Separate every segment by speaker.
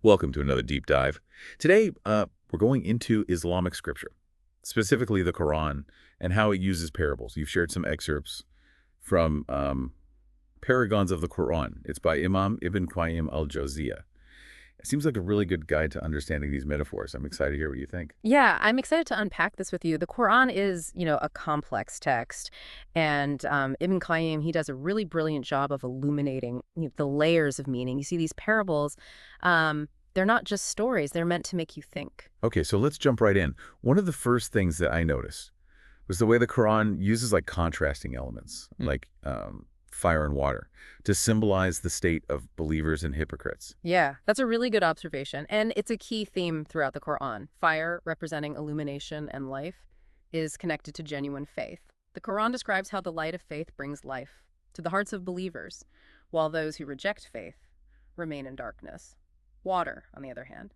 Speaker 1: Welcome to another deep dive. Today, we're going into Islamic scripture, specifically the Quran, and how it uses parables. You've shared some excerpts from Paragons of the Quran. It's by Imam Ibn Qayyim al-Jawziyah. It seems like a really good guide to understanding these metaphors. I'm excited to hear what you think.
Speaker 2: Yeah, I'm excited to unpack this with you. The Quran is, a complex text, and Ibn Qayyim, he does a really brilliant job of illuminating the layers of meaning. You see, these parables, they're not just stories, they're meant to make you think.
Speaker 1: Okay, so let's jump right in. One of the first things that I noticed was the way the Quran uses like contrasting elements, like fire and water, to symbolize the state of believers and hypocrites.
Speaker 2: Yeah, that's a really good observation, and it's a key theme throughout the Quran. Fire, representing illumination and life, is connected to genuine faith. The Quran describes how the light of faith brings life to the hearts of believers, while those who reject faith remain in darkness. Water, on the other hand,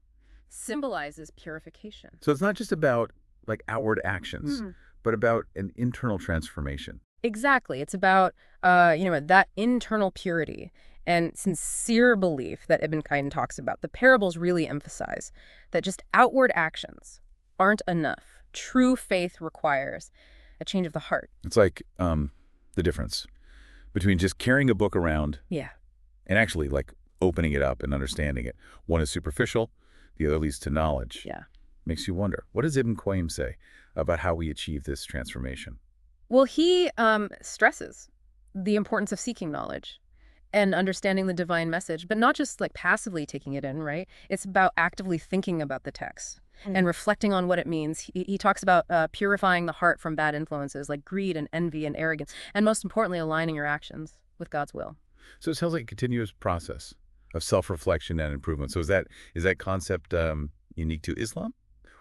Speaker 2: symbolizes purification.
Speaker 1: So it's not just about like outward actions, but about an internal transformation.
Speaker 2: Exactly. It's about, that internal purity and sincere belief that Ibn Qayyim talks about. The parables really emphasize that just outward actions aren't enough. True faith requires a change of the heart.
Speaker 1: It's like the difference between just carrying a book around
Speaker 2: Yeah.
Speaker 1: and actually like opening it up and understanding it. One is superficial, the other leads to knowledge.
Speaker 2: Yeah.
Speaker 1: Makes you wonder, what does Ibn Qayyim say about how we achieve this transformation?
Speaker 2: Well, he stresses the importance of seeking knowledge and understanding the divine message, but not just like passively taking it in, right? It's about actively thinking about the text and reflecting on what it means. He talks about purifying the heart from bad influences like greed and envy and arrogance, and most importantly, aligning your actions with God's will.
Speaker 1: So it sounds like a continuous process of self-reflection and improvement. So is that concept unique to Islam?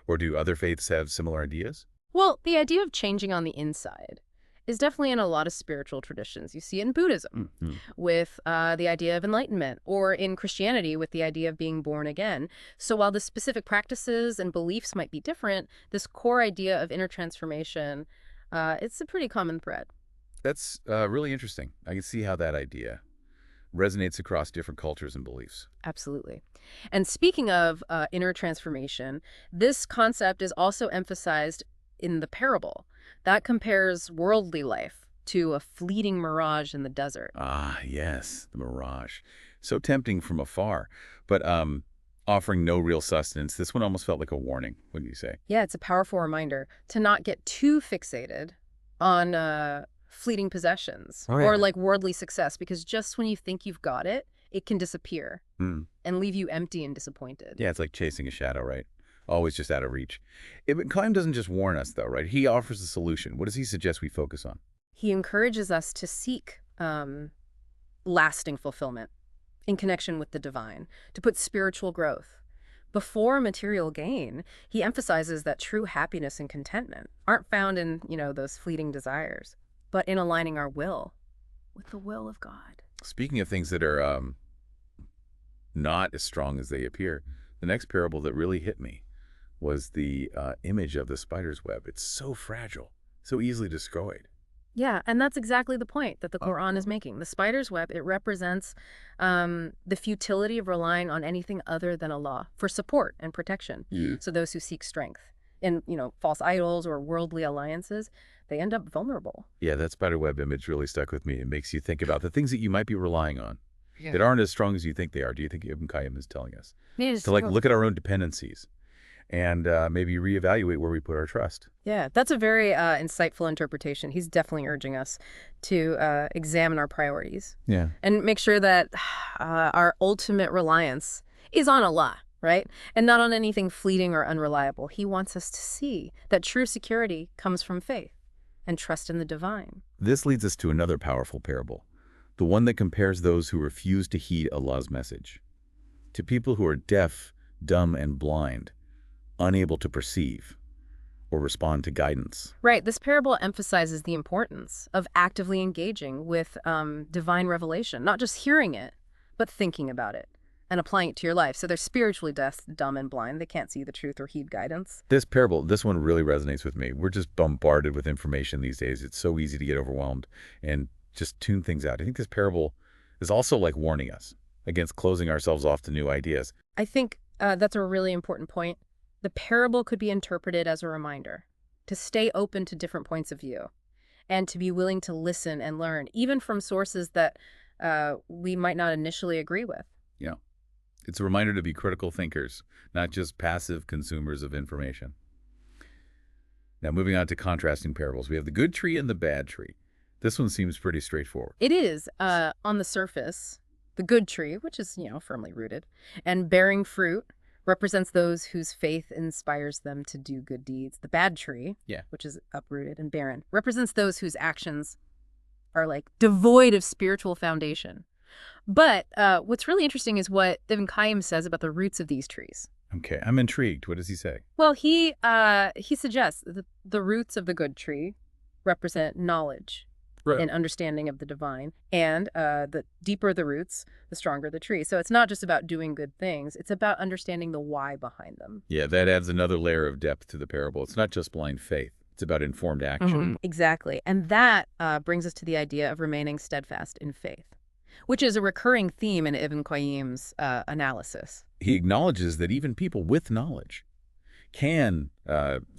Speaker 1: Or do other faiths have similar ideas?
Speaker 2: Well, the idea of changing on the inside is definitely in a lot of spiritual traditions. You see it in Buddhism with the idea of enlightenment, or in Christianity with the idea of being born again. So while the specific practices and beliefs might be different, this core idea of inner transformation, it's a pretty common thread.
Speaker 1: That's really interesting. I can see how that idea resonates across different cultures and beliefs.
Speaker 2: Absolutely. And speaking of inner transformation, this concept is also emphasized in the parable. That compares worldly life to a fleeting mirage in the desert.
Speaker 1: Ah, yes, the mirage. So tempting from afar, but offering no real sustenance. This one almost felt like a warning, wouldn't you say?
Speaker 2: Yeah, it's a powerful reminder to not get too fixated on fleeting possessions or like worldly success, because just when you think you've got it, it can disappear and leave you empty and disappointed.
Speaker 1: Yeah, it's like chasing a shadow, right? Always just out of reach. Ibn Qayyim doesn't just warn us, though, right? He offers a solution. What does he suggest we focus on?
Speaker 2: He encourages us to seek lasting fulfillment in connection with the divine, to put spiritual growth before material gain. He emphasizes that true happiness and contentment aren't found in, those fleeting desires, but in aligning our will with the will of God.
Speaker 1: Speaking of things that are not as strong as they appear, the next parable that really hit me was the image of the spider's web. It's so fragile, so easily destroyed.
Speaker 2: Yeah, and that's exactly the point that the Quran is making. The spider's web, it represents the futility of relying on anything other than Allah for support and protection. So those who seek strength in, false idols or worldly alliances, they end up vulnerable.
Speaker 1: Yeah, that spider web image really stuck with me. It makes you think about the things that you might be relying on that aren't as strong as you think they are. Do you think Ibn Qayyim is telling us?
Speaker 2: Yes.
Speaker 1: To look at our own dependencies and maybe reevaluate where we put our trust.
Speaker 2: Yeah, that's a very insightful interpretation. He's definitely urging us to examine our priorities.
Speaker 1: Yeah.
Speaker 2: And make sure that our ultimate reliance is on Allah, right? And not on anything fleeting or unreliable. He wants us to see that true security comes from faith and trust in the divine.
Speaker 1: This leads us to another powerful parable, the one that compares those who refuse to heed Allah's message to people who are deaf, dumb, and blind, unable to perceive or respond to guidance.
Speaker 2: Right. This parable emphasizes the importance of actively engaging with divine revelation, not just hearing it, but thinking about it and applying it to your life. So they're spiritually deaf, dumb, and blind. They can't see the truth or heed guidance.
Speaker 1: This parable, this one really resonates with me. We're just bombarded with information these days. It's so easy to get overwhelmed and just tune things out. I think this parable is also like warning us. against closing ourselves off to new ideas.
Speaker 2: I think that's a really important point. The parable could be interpreted as a reminder to stay open to different points of view and to be willing to listen and learn, even from sources that we might not initially agree with.
Speaker 1: Yeah. It's a reminder to be critical thinkers, not just passive consumers of information. Now, moving on to contrasting parables, we have the good tree and the bad tree. This one seems pretty straightforward.
Speaker 2: It is, on the surface, the good tree, which is, firmly rooted, and bearing fruit represents those whose faith inspires them to do good deeds. The bad tree, which is uprooted and barren, represents those whose actions are like devoid of spiritual foundation. But what's really interesting is what Ibn Qayyim says about the roots of these trees.
Speaker 1: Okay, I'm intrigued. What does he say?
Speaker 2: Well, he suggests that the roots of the good tree represent knowledge and understanding of the divine. And the deeper the roots, the stronger the tree. So it's not just about doing good things. It's about understanding the why behind them.
Speaker 1: Yeah, that adds another layer of depth to the parable. It's not just blind faith. It's about informed action.
Speaker 2: Exactly. And that brings us to the idea of remaining steadfast in faith, which is a recurring theme in Ibn Qayyim's analysis.
Speaker 1: He acknowledges that even people with knowledge can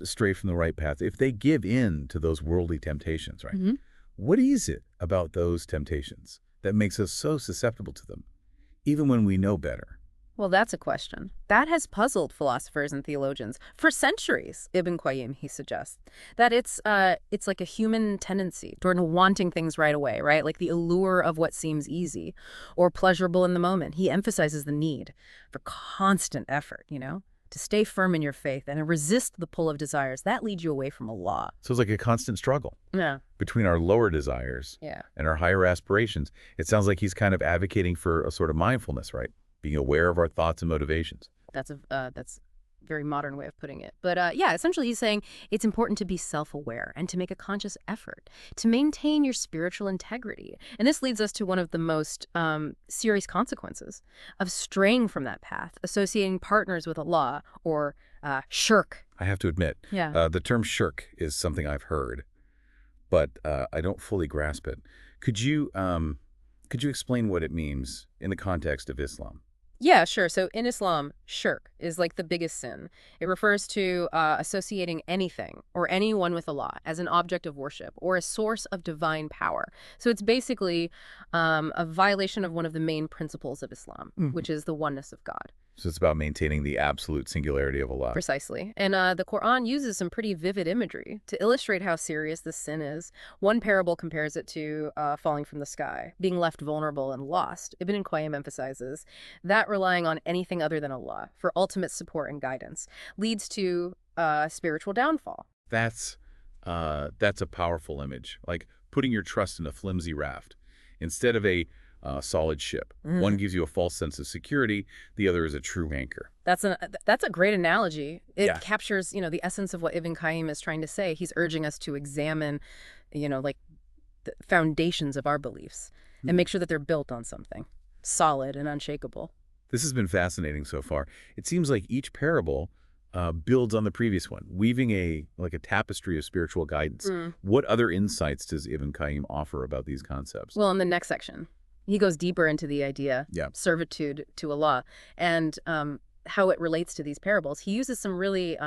Speaker 1: stray from the right path if they give in to those worldly temptations, right? What is it about those temptations that makes us so susceptible to them, even when we know better?
Speaker 2: Well, that's a question that has puzzled philosophers and theologians for centuries. Ibn Qayyim, he suggests that it's like a human tendency toward wanting things right away, right? Like the allure of what seems easy or pleasurable in the moment. He emphasizes the need for constant effort, to stay firm in your faith and resist the pull of desires that lead you away from Allah.
Speaker 1: So it's like a constant struggle between our lower desires and our higher aspirations. It sounds like he's kind of advocating for a sort of mindfulness, right? Being aware of our thoughts and motivations.
Speaker 2: That's a very modern way of putting it. But essentially he's saying it's important to be self-aware and to make a conscious effort to maintain your spiritual integrity. And this leads us to one of the most serious consequences of straying from that path, associating partners with Allah or shirk.
Speaker 1: I have to admit, the term shirk is something I've heard, but I don't fully grasp it. Could you explain what it means in the context of Islam?
Speaker 2: Yeah, sure. So in Islam, shirk is like the biggest sin. It refers to associating anything or anyone with Allah as an object of worship or a source of divine power. So it's basically a violation of one of the main principles of Islam, which is the oneness of God.
Speaker 1: So it's about maintaining the absolute singularity of Allah.
Speaker 2: Precisely. And the Quran uses some pretty vivid imagery to illustrate how serious this sin is. One parable compares it to falling from the sky, being left vulnerable and lost. Ibn Qayyim emphasizes that relying on anything other than Allah for ultimate support and guidance leads to spiritual downfall.
Speaker 1: That's a powerful image, like putting your trust in a flimsy raft instead of a solid ship. One gives you a false sense of security. The other is a true anchor.
Speaker 2: That's a great analogy. It captures, the essence of what Ibn Qayyim is trying to say. He's urging us to examine, like the foundations of our beliefs and make sure that they're built on something solid and unshakable.
Speaker 1: This has been fascinating so far. It seems like each parable builds on the previous one, weaving a tapestry of spiritual guidance. What other insights does Ibn Qayyim offer about these concepts?
Speaker 2: Well, in the next section, he goes deeper into the idea of servitude to Allah and how it relates to these parables. He uses some really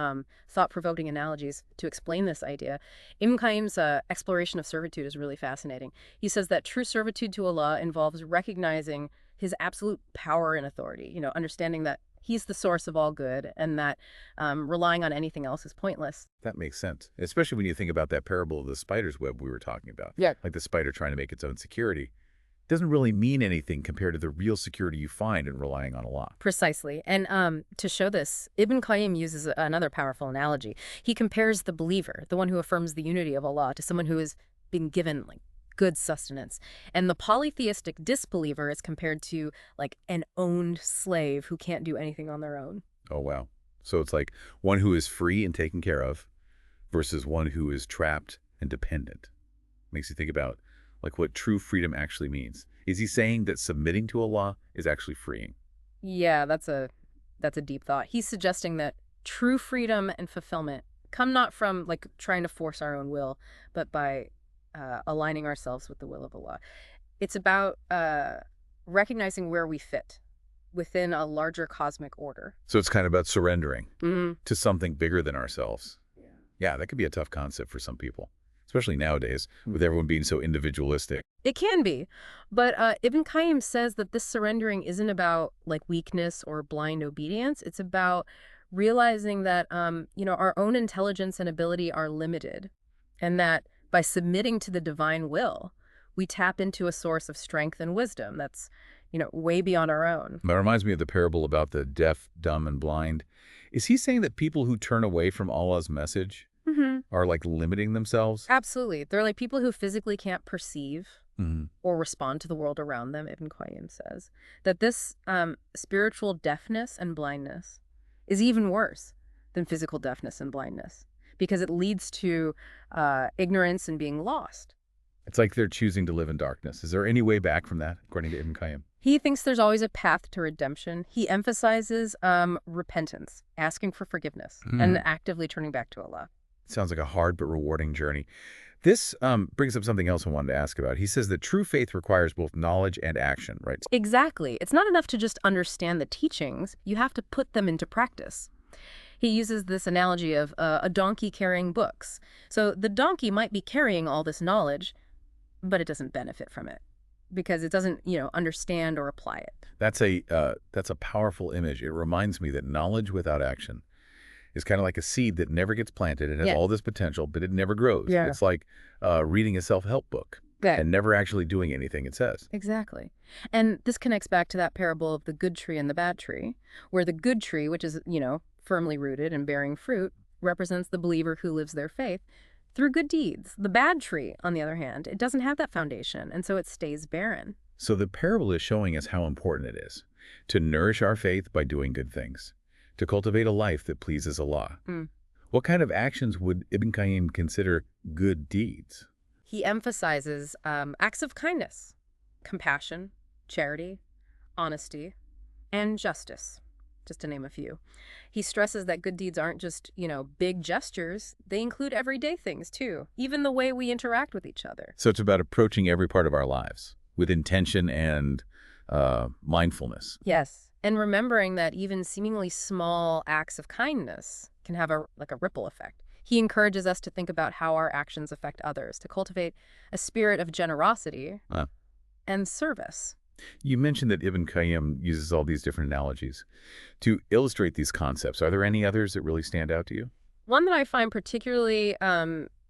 Speaker 2: thought-provoking analogies to explain this idea. Ibn Qayyim's exploration of servitude is really fascinating. He says that true servitude to Allah involves recognizing his absolute power and authority, understanding that he's the source of all good and that relying on anything else is pointless.
Speaker 1: That makes sense, especially when you think about that parable of the spider's web we were talking about. Like the spider trying to make its own security. Doesn't really mean anything compared to the real security you find in relying on Allah.
Speaker 2: Precisely. And to show this, Ibn Qayyim uses another powerful analogy. He compares the believer, the one who affirms the unity of Allah, to someone who has been given good sustenance. And the polytheistic disbeliever is compared to an owned slave who can't do anything on their own.
Speaker 1: Oh, wow. So it's like one who is free and taken care of versus one who is trapped and dependent. Makes you think about what true freedom actually means. Is he saying that submitting to Allah is actually freeing?
Speaker 2: Yeah, that's a deep thought. He's suggesting that true freedom and fulfillment come not from trying to force our own will, but by aligning ourselves with the will of Allah. It's about recognizing where we fit within a larger cosmic order.
Speaker 1: So it's kind of about surrendering
Speaker 2: Mm-hmm.
Speaker 1: to something bigger than ourselves. Yeah, that could be a tough concept for some people, especially nowadays with everyone being so individualistic.
Speaker 2: It can be, but Ibn Qayyim says that this surrendering isn't about like weakness or blind obedience. It's about realizing that our own intelligence and ability are limited, and that by submitting to the divine will, we tap into a source of strength and wisdom that's way beyond our own.
Speaker 1: That reminds me of the parable about the deaf, dumb, and blind. Is he saying that people who turn away from Allah's message
Speaker 2: Mm-hmm.
Speaker 1: are like limiting themselves?
Speaker 2: Absolutely. They're like people who physically can't perceive
Speaker 1: Mm-hmm.
Speaker 2: or respond to the world around them, Ibn Qayyim says. That this spiritual deafness and blindness is even worse than physical deafness and blindness because it leads to ignorance and being lost.
Speaker 1: It's like they're choosing to live in darkness. Is there any way back from that, according to Ibn Qayyim?
Speaker 2: He thinks there's always a path to redemption. He emphasizes repentance, asking for forgiveness, and actively turning back to Allah.
Speaker 1: Sounds like a hard but rewarding journey. This brings up something else I wanted to ask about. He says that true faith requires both knowledge and action, right?
Speaker 2: Exactly. It's not enough to just understand the teachings. You have to put them into practice. He uses this analogy of a donkey carrying books. So the donkey might be carrying all this knowledge, but it doesn't benefit from it because it doesn't, understand or apply it.
Speaker 1: That's a powerful image. It reminds me that knowledge without action is kind of like a seed that never gets planted. It has all this potential, but it never grows.
Speaker 2: Yeah.
Speaker 1: It's like reading a self-help book and never actually doing anything it says.
Speaker 2: Exactly. And this connects back to that parable of the good tree and the bad tree, where the good tree, which is, firmly rooted and bearing fruit, represents the believer who lives their faith through good deeds. The bad tree, on the other hand, it doesn't have that foundation, and so it stays barren.
Speaker 1: So the parable is showing us how important it is to nourish our faith by doing good things, to cultivate a life that pleases Allah. What kind of actions would Ibn Qayyim consider good deeds?
Speaker 2: He emphasizes acts of kindness, compassion, charity, honesty, and justice, just to name a few. He stresses that good deeds aren't just, big gestures. They include everyday things, too, even the way we interact with each other.
Speaker 1: So it's about approaching every part of our lives with intention and mindfulness.
Speaker 2: Yes, and remembering that even seemingly small acts of kindness can have a ripple effect. He encourages us to think about how our actions affect others, to cultivate a spirit of generosity and service.
Speaker 1: You mentioned that Ibn Qayyim uses all these different analogies to illustrate these concepts. Are there any others that really stand out to you?
Speaker 2: One that I find particularly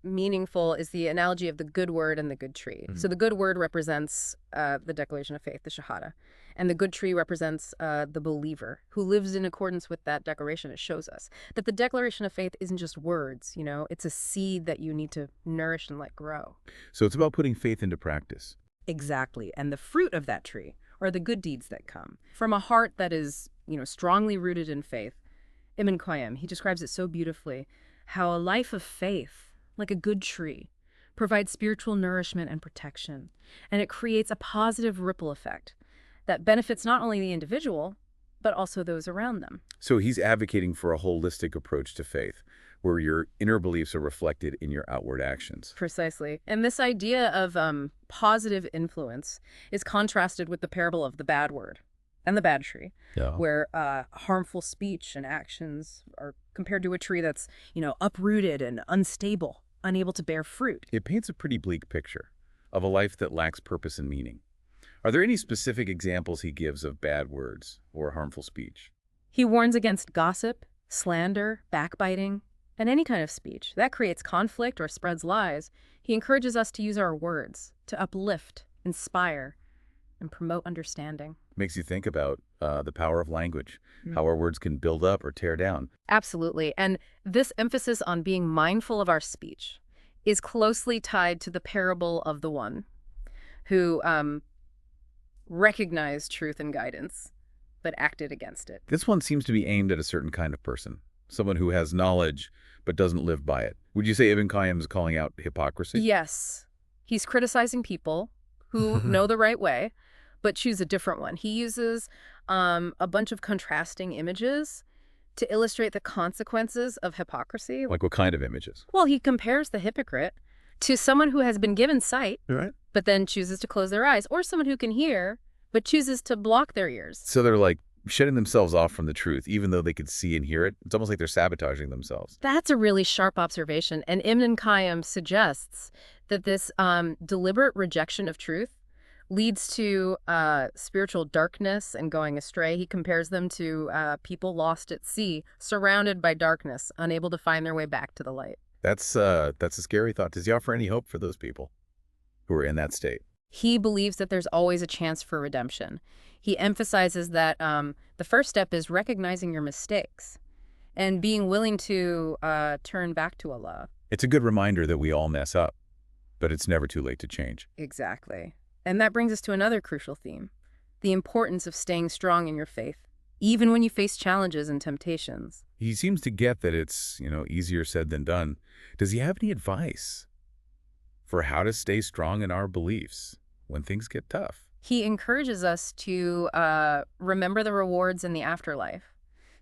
Speaker 2: meaningful is the analogy of the good word and the good tree. So the good word represents the declaration of faith, the Shahada. And the good tree represents the believer who lives in accordance with that declaration. It shows us that the declaration of faith isn't just words, it's a seed that you need to nourish and let grow.
Speaker 1: So it's about putting faith into practice.
Speaker 2: Exactly. And the fruit of that tree are the good deeds that come from a heart that is, strongly rooted in faith. Ibn Qayyim, he describes it so beautifully, how a life of faith, like a good tree, provides spiritual nourishment and protection. And it creates a positive ripple effect that benefits not only the individual, but also those around them.
Speaker 1: So he's advocating for a holistic approach to faith, where your inner beliefs are reflected in your outward actions.
Speaker 2: Precisely. And this idea of positive influence is contrasted with the parable of the bad word and the bad tree, where harmful speech and actions are compared to a tree that's, uprooted and unstable, unable to bear fruit.
Speaker 1: It paints a pretty bleak picture of a life that lacks purpose and meaning. Are there any specific examples he gives of bad words or harmful speech?
Speaker 2: He warns against gossip, slander, backbiting, and any kind of speech that creates conflict or spreads lies. He encourages us to use our words to uplift, inspire, and promote understanding.
Speaker 1: Makes you think about the power of language, how our words can build up or tear down.
Speaker 2: Absolutely. And this emphasis on being mindful of our speech is closely tied to the parable of the one who recognized truth and guidance, but acted against it.
Speaker 1: This one seems to be aimed at a certain kind of person, someone who has knowledge but doesn't live by it. Would you say Ibn Qayyim is calling out hypocrisy?
Speaker 2: Yes. He's criticizing people who know the right way, but choose a different one. He uses a bunch of contrasting images to illustrate the consequences of hypocrisy.
Speaker 1: Like what kind of images?
Speaker 2: Well, he compares the hypocrite to someone who has been given sight,
Speaker 1: Right.
Speaker 2: but then chooses to close their eyes, or someone who can hear, but chooses to block their ears.
Speaker 1: So they're like shutting themselves off from the truth, even though they could see and hear it. It's almost like they're sabotaging themselves.
Speaker 2: That's a really sharp observation, and Ibn Qayyim suggests that this deliberate rejection of truth leads to spiritual darkness and going astray. He compares them to people lost at sea, surrounded by darkness, unable to find their way back to the light.
Speaker 1: That's a scary thought. Does he offer any hope for those people who are in that state?
Speaker 2: He believes that there's always a chance for redemption. He emphasizes that the first step is recognizing your mistakes and being willing to turn back to Allah.
Speaker 1: It's a good reminder that we all mess up, but it's never too late to change.
Speaker 2: Exactly. And that brings us to another crucial theme, the importance of staying strong in your faith, even when you face challenges and temptations.
Speaker 1: He seems to get that it's, easier said than done. Does he have any advice for how to stay strong in our beliefs when things get tough?
Speaker 2: He encourages us to remember the rewards in the afterlife,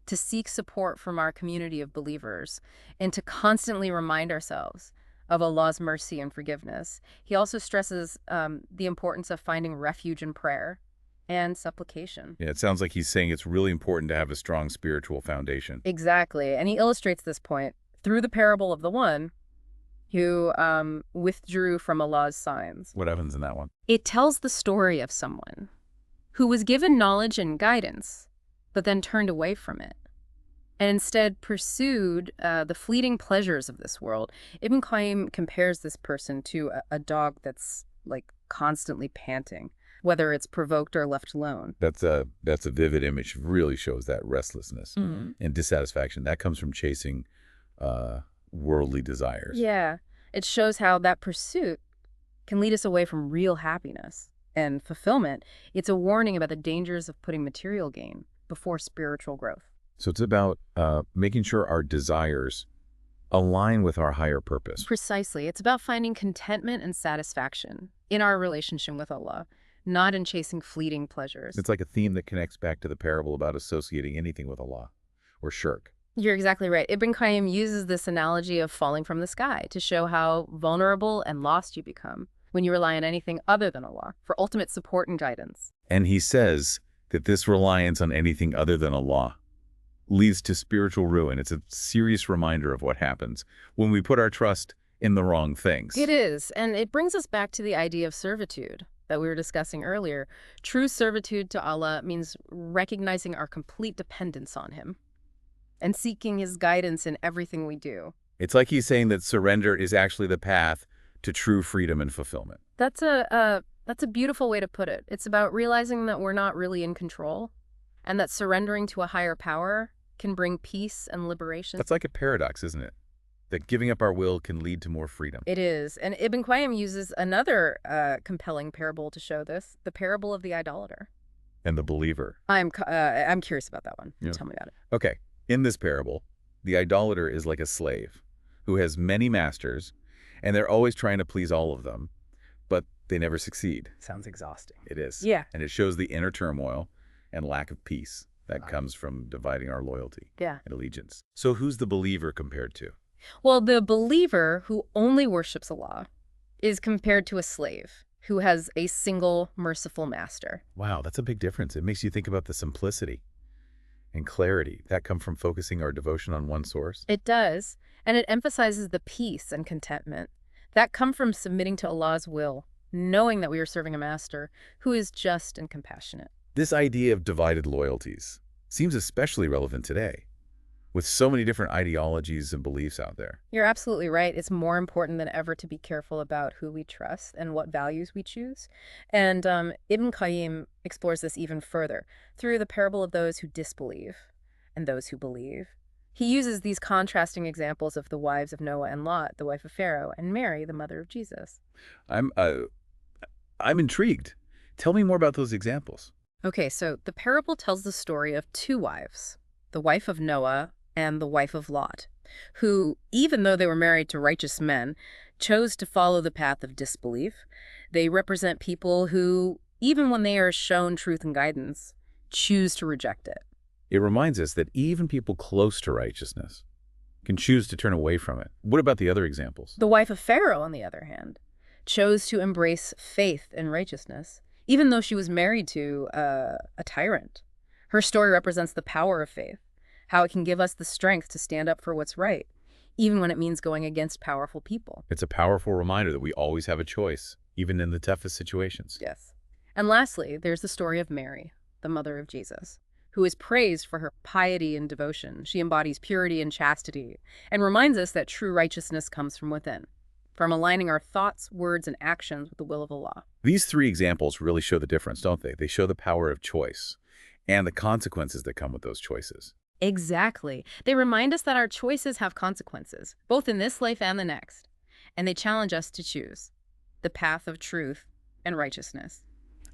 Speaker 2: to seek support from our community of believers, and to constantly remind ourselves of Allah's mercy and forgiveness. He also stresses the importance of finding refuge in prayer and supplication.
Speaker 1: Yeah, it sounds like he's saying it's really important to have a strong spiritual foundation.
Speaker 2: Exactly. And he illustrates this point through the parable of the one who withdrew from Allah's signs.
Speaker 1: What happens in that one?
Speaker 2: It tells the story of someone who was given knowledge and guidance, but then turned away from it, and instead pursued the fleeting pleasures of this world. Ibn Qayyim compares this person to a dog that's like constantly panting, whether it's provoked or left alone.
Speaker 1: That's a vivid image. Really shows that restlessness and dissatisfaction. That comes from chasing worldly desires.
Speaker 2: Yeah, it shows how that pursuit can lead us away from real happiness and fulfillment. It's a warning about the dangers of putting material gain before spiritual growth.
Speaker 1: So it's about making sure our desires align with our higher purpose.
Speaker 2: Precisely. It's about finding contentment and satisfaction in our relationship with Allah, not in chasing fleeting pleasures.
Speaker 1: It's like a theme that connects back to the parable about associating anything with Allah or shirk.
Speaker 2: You're exactly right. Ibn Qayyim uses this analogy of falling from the sky to show how vulnerable and lost you become when you rely on anything other than Allah for ultimate support and guidance.
Speaker 1: And he says that this reliance on anything other than Allah leads to spiritual ruin. It's a serious reminder of what happens when we put our trust in the wrong things.
Speaker 2: It is, and it brings us back to the idea of servitude that we were discussing earlier. True servitude to Allah means recognizing our complete dependence on Him and seeking His guidance in everything we do.
Speaker 1: It's like he's saying that surrender is actually the path to true freedom and fulfillment.
Speaker 2: That's a beautiful way to put it. It's about realizing that we're not really in control and that surrendering to a higher power can bring peace and liberation.
Speaker 1: That's like a paradox, isn't it? That giving up our will can lead to more freedom.
Speaker 2: It is. And Ibn Qayyim uses another compelling parable to show this, the parable of the idolater.
Speaker 1: And the believer.
Speaker 2: I'm curious about that one.
Speaker 1: Yeah.
Speaker 2: Tell me about it.
Speaker 1: Okay. In this parable, the idolater is like a slave who has many masters, and they're always trying to please all of them, but they never succeed.
Speaker 2: Sounds exhausting.
Speaker 1: It is.
Speaker 2: Yeah.
Speaker 1: And it shows the inner turmoil and lack of peace that comes from dividing our loyalty and allegiance. So who's the believer compared to?
Speaker 2: Well, the believer who only worships Allah is compared to a slave who has a single merciful master.
Speaker 1: Wow, that's a big difference. It makes you think about the simplicity and clarity that come from focusing our devotion on one source.
Speaker 2: It does, and it emphasizes the peace and contentment that come from submitting to Allah's will, knowing that we are serving a master who is just and compassionate.
Speaker 1: This idea of divided loyalties seems especially relevant today, with so many different ideologies and beliefs out there.
Speaker 2: You're absolutely right. It's more important than ever to be careful about who we trust and what values we choose. And Ibn Qayyim explores this even further through the parable of those who disbelieve and those who believe. He uses these contrasting examples of the wives of Noah and Lot, the wife of Pharaoh, and Mary, the mother of Jesus.
Speaker 1: I'm intrigued. Tell me more about those examples.
Speaker 2: Okay, so the parable tells the story of two wives, the wife of Noah and the wife of Lot, who, even though they were married to righteous men, chose to follow the path of disbelief. They represent people who, even when they are shown truth and guidance, choose to reject it.
Speaker 1: It reminds us that even people close to righteousness can choose to turn away from it. What about the other examples?
Speaker 2: The wife of Pharaoh, on the other hand, chose to embrace faith and righteousness, even though she was married to a tyrant. Her story represents the power of faith, how it can give us the strength to stand up for what's right, even when it means going against powerful people.
Speaker 1: It's a powerful reminder that we always have a choice, even in the toughest situations.
Speaker 2: Yes. And lastly, there's the story of Mary, the mother of Jesus, who is praised for her piety and devotion. She embodies purity and chastity and reminds us that true righteousness comes from within, from aligning our thoughts, words, and actions with the will of Allah.
Speaker 1: These three examples really show the difference, don't they? They show the power of choice and the consequences that come with those choices.
Speaker 2: Exactly. They remind us that our choices have consequences, both in this life and the next. And they challenge us to choose the path of truth and righteousness.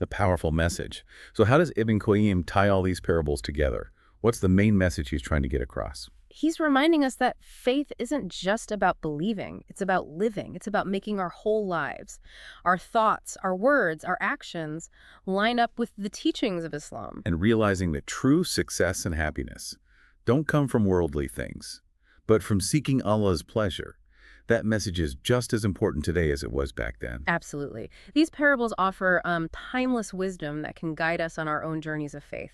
Speaker 1: A powerful message. So how does Ibn Qayyim tie all these parables together? What's the main message he's trying to get across?
Speaker 2: He's reminding us that faith isn't just about believing, it's about living. It's about making our whole lives, our thoughts, our words, our actions line up with the teachings of Islam.
Speaker 1: And realizing that true success and happiness don't come from worldly things, but from seeking Allah's pleasure. That message is just as important today as it was back then.
Speaker 2: Absolutely. These parables offer timeless wisdom that can guide us on our own journeys of faith.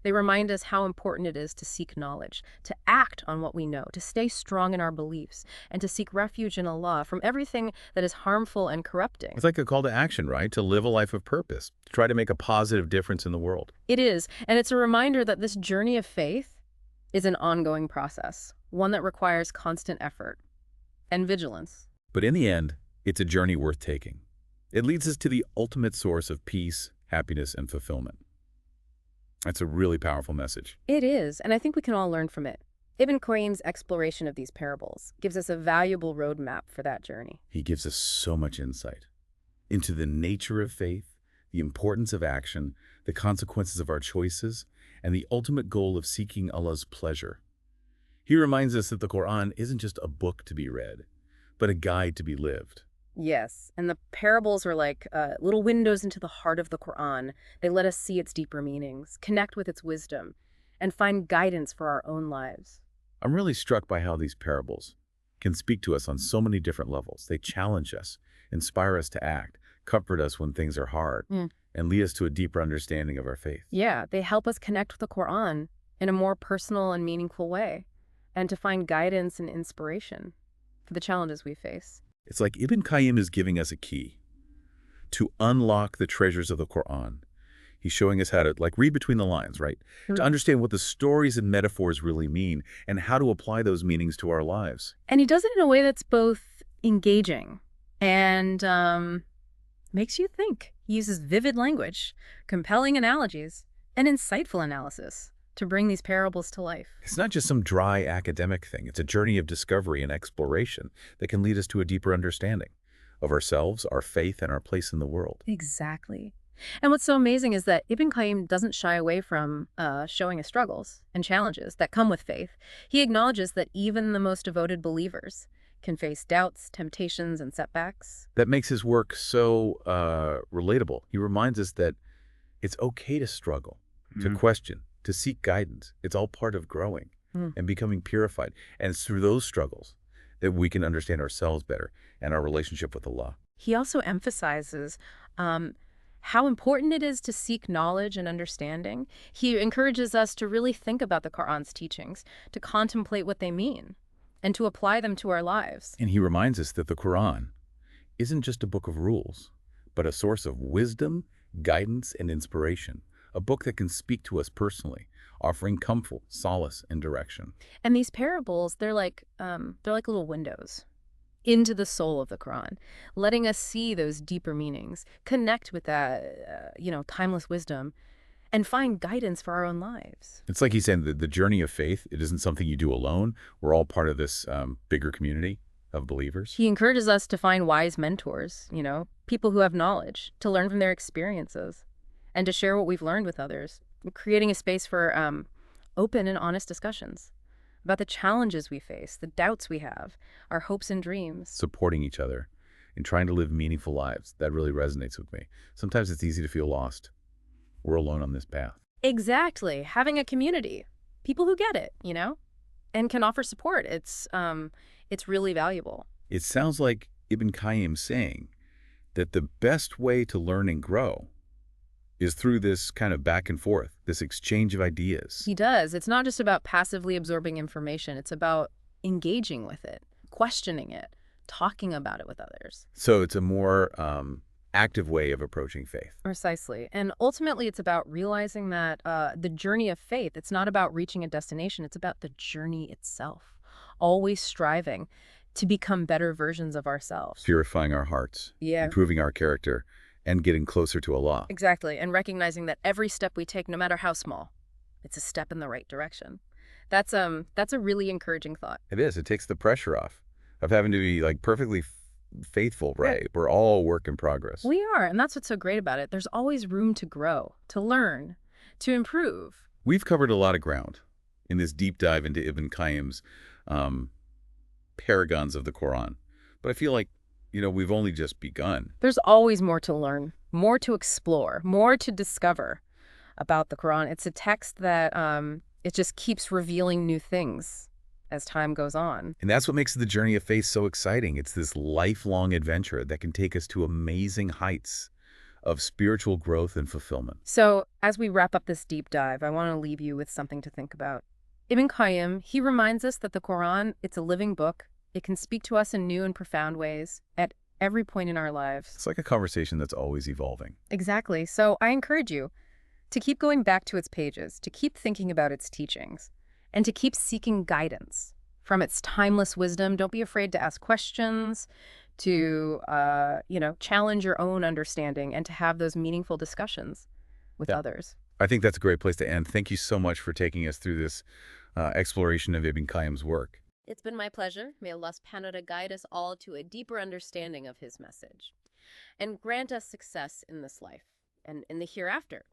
Speaker 2: They remind us how important it is to seek knowledge, to act on what we know, to stay strong in our beliefs, and to seek refuge in Allah from everything that is harmful and corrupting.
Speaker 1: It's like a call to action, right? To live a life of purpose, to try to make a positive difference in the world.
Speaker 2: It is, and it's a reminder that this journey of faith is an ongoing process, one that requires constant effort and vigilance.
Speaker 1: But in the end, it's a journey worth taking. It leads us to the ultimate source of peace, happiness, and fulfillment. That's a really powerful message.
Speaker 2: It is, and I think we can all learn from it. Ibn Qayyim's exploration of these parables gives us a valuable roadmap for that journey.
Speaker 1: He gives us so much insight into the nature of faith, the importance of action, the consequences of our choices, and the ultimate goal of seeking Allah's pleasure. He reminds us that the Quran isn't just a book to be read, but a guide to be lived.
Speaker 2: Yes, and the parables are like little windows into the heart of the Quran. They let us see its deeper meanings, connect with its wisdom, and find guidance for our own lives.
Speaker 1: I'm really struck by how these parables can speak to us on so many different levels. They challenge us, inspire us to act, comfort us when things are hard, and lead us to a deeper understanding of our faith.
Speaker 2: Yeah, they help us connect with the Quran in a more personal and meaningful way, and to find guidance and inspiration for the challenges we face.
Speaker 1: It's like Ibn Qayyim is giving us a key to unlock the treasures of the Quran. He's showing us how to read between the lines, right? To understand what the stories and metaphors really mean and how to apply those meanings to our lives.
Speaker 2: And he does it in a way that's both engaging and makes you think. He uses vivid language, compelling analogies, and insightful analysis to bring these parables to life.
Speaker 1: It's not just some dry academic thing. It's a journey of discovery and exploration that can lead us to a deeper understanding of ourselves, our faith, and our place in the world.
Speaker 2: Exactly. And what's so amazing is that Ibn Qayyim doesn't shy away from showing us struggles and challenges that come with faith. He acknowledges that even the most devoted believers can face doubts, temptations, and setbacks.
Speaker 1: That makes his work so relatable. He reminds us that it's okay to struggle, to question, to seek guidance. It's all part of growing and becoming purified. And it's through those struggles that we can understand ourselves better and our relationship with Allah.
Speaker 2: He also emphasizes how important it is to seek knowledge and understanding. He encourages us to really think about the Quran's teachings, to contemplate what they mean, and to apply them to our lives.
Speaker 1: And he reminds us that the Quran isn't just a book of rules, but a source of wisdom, guidance, and inspiration. A book that can speak to us personally, offering comfort, solace, and direction.
Speaker 2: And these parables, they're like little windows into the soul of the Quran, letting us see those deeper meanings, connect with that, timeless wisdom, and find guidance for our own lives.
Speaker 1: It's like he's saying that the journey of faith, it isn't something you do alone. We're all part of this bigger community of believers.
Speaker 2: He encourages us to find wise mentors, people who have knowledge, to learn from their experiences, and to share what we've learned with others, creating a space for open and honest discussions about the challenges we face, the doubts we have, our hopes and dreams.
Speaker 1: Supporting each other and trying to live meaningful lives. That really resonates with me. Sometimes it's easy to feel lost. We're alone on this path.
Speaker 2: Exactly. Having a community, people who get it, and can offer support. It's really valuable.
Speaker 1: It sounds like Ibn Qayyim saying that the best way to learn and grow is through this kind of back and forth, this exchange of ideas.
Speaker 2: He does. It's not just about passively absorbing information. It's about engaging with it, questioning it, talking about it with others.
Speaker 1: So it's a more active way of approaching faith.
Speaker 2: Precisely. And ultimately, it's about realizing that the journey of faith, it's not about reaching a destination. It's about the journey itself, always striving to become better versions of ourselves.
Speaker 1: Purifying our hearts,
Speaker 2: Yeah,
Speaker 1: improving our character, and getting closer to Allah.
Speaker 2: exactly. And recognizing that every step we take, no matter how small, it's a step in the right direction. That's a really encouraging thought.
Speaker 1: It is. It takes the pressure off of having to be like perfectly faithful,
Speaker 2: Yeah.
Speaker 1: right? We're all work in progress.
Speaker 2: We are, and that's what's so great about it. There's always room to grow, to learn, to improve.
Speaker 1: We've covered a lot of ground in this deep dive into Ibn Qayyim's um, Paragons of the Quran. But I feel like, we've only just begun.
Speaker 2: There's always more to learn, more to explore, more to discover about the Quran. It's a text that it just keeps revealing new things as time goes on.
Speaker 1: And that's what makes the journey of faith so exciting. It's this lifelong adventure that can take us to amazing heights of spiritual growth and fulfillment.
Speaker 2: So as we wrap up this deep dive, I want to leave you with something to think about. Ibn Qayyim, he reminds us that the Quran, it's a living book. It can speak to us in new and profound ways at every point in our lives.
Speaker 1: It's like a conversation that's always evolving.
Speaker 2: Exactly. So I encourage you to keep going back to its pages, to keep thinking about its teachings, and to keep seeking guidance from its timeless wisdom. Don't be afraid to ask questions, to, challenge your own understanding, and to have those meaningful discussions with
Speaker 1: Yeah.
Speaker 2: others.
Speaker 1: I think that's a great place to end. Thank you so much for taking us through this exploration of Ibn Qayyim's work.
Speaker 2: It's been my pleasure. May Allah subhanahu wa ta'ala guide us all to a deeper understanding of his message and grant us success in this life and in the hereafter.